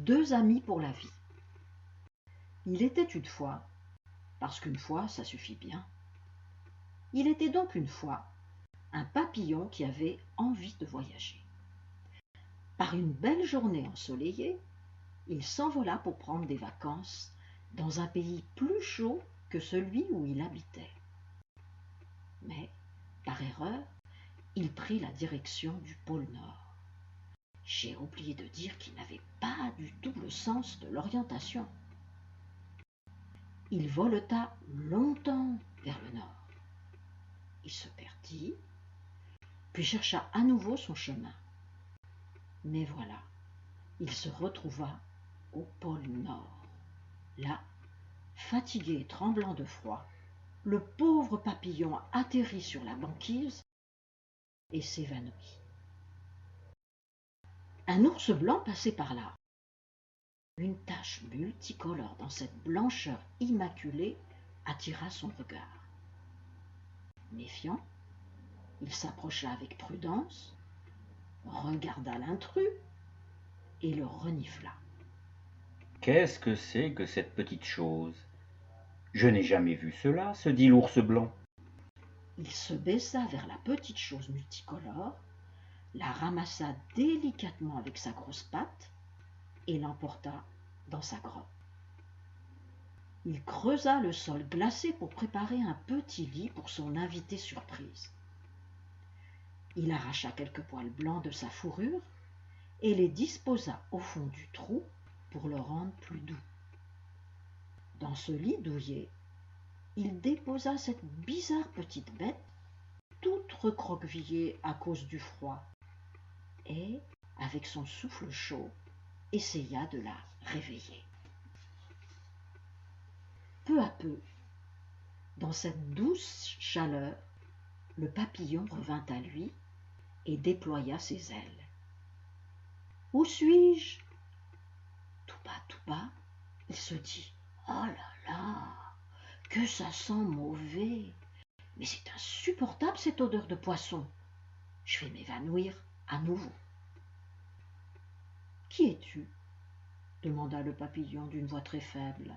2 amis pour la vie. Il était une fois, parce qu'une fois ça suffit bien, il était donc une fois un papillon qui avait envie de voyager. Par une belle journée ensoleillée, il s'envola pour prendre des vacances dans un pays plus chaud que celui où il habitait. Mais, par erreur, il prit la direction du pôle Nord. J'ai oublié de dire qu'il n'avait pas du tout le sens de l'orientation. Il voleta longtemps vers le nord. Il se perdit, puis chercha à nouveau son chemin. Mais voilà, il se retrouva au pôle Nord. Là, fatigué et tremblant de froid, le pauvre papillon atterrit sur la banquise et s'évanouit. Un ours blanc passait par là. Une tache multicolore dans cette blancheur immaculée attira son regard. Méfiant, il s'approcha avec prudence, regarda l'intrus et le renifla. Qu'est-ce que c'est que cette petite chose? Je n'ai jamais vu cela, se dit l'ours blanc. Il se baissa vers la petite chose multicolore, la ramassa délicatement avec sa grosse patte et l'emporta dans sa grotte. Il creusa le sol glacé pour préparer un petit lit pour son invité surprise. Il arracha quelques poils blancs de sa fourrure et les disposa au fond du trou pour le rendre plus doux. Dans ce lit douillet, il déposa cette bizarre petite bête, toute recroquevillée à cause du froid, et, avec son souffle chaud, essaya de la réveiller. Peu à peu, dans cette douce chaleur, le papillon revint à lui et déploya ses ailes. « Où suis-je » Tout bas, il se dit « Oh là là, que ça sent mauvais! Mais c'est insupportable cette odeur de poisson. Je vais m'évanouir à nouveau. » « Qui es-tu » demanda le papillon d'une voix très faible.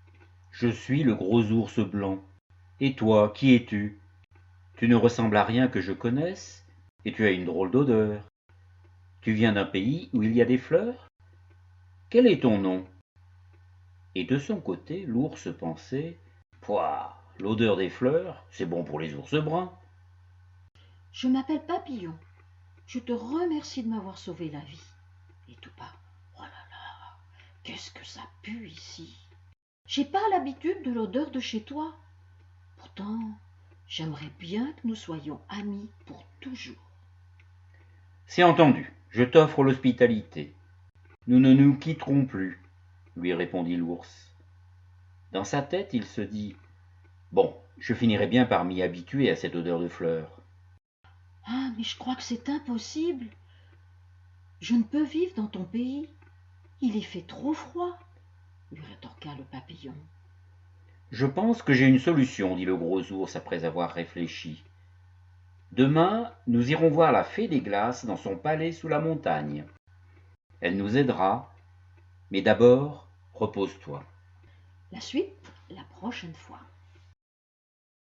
« Je suis le gros ours blanc. Et toi, qui es-tu? Tu ne ressembles à rien que je connaisse, et tu as une drôle d'odeur. Tu viens d'un pays où il y a des fleurs? Quel est ton nom? » Et de son côté, l'ours pensait: « Pouah, l'odeur des fleurs, c'est bon pour les ours bruns. » « Je m'appelle Papillon. Je te remercie de m'avoir sauvé la vie. » Et tout bas, « Oh là là, qu'est-ce que ça pue ici! J'ai pas l'habitude de l'odeur de chez toi. Pourtant, j'aimerais bien que nous soyons amis pour toujours. » « C'est entendu, je t'offre l'hospitalité. Nous ne nous quitterons plus, » lui répondit l'ours. Dans sa tête, il se dit: « Bon, je finirai bien par m'y habituer à cette odeur de fleurs. » « Ah, mais je crois que c'est impossible. Je ne peux vivre dans ton pays. Il y fait trop froid, » lui rétorqua le papillon. « Je pense que j'ai une solution, dit le gros ours après avoir réfléchi. Demain, nous irons voir la fée des glaces dans son palais sous la montagne. Elle nous aidera, mais d'abord, repose-toi. » La suite, la prochaine fois.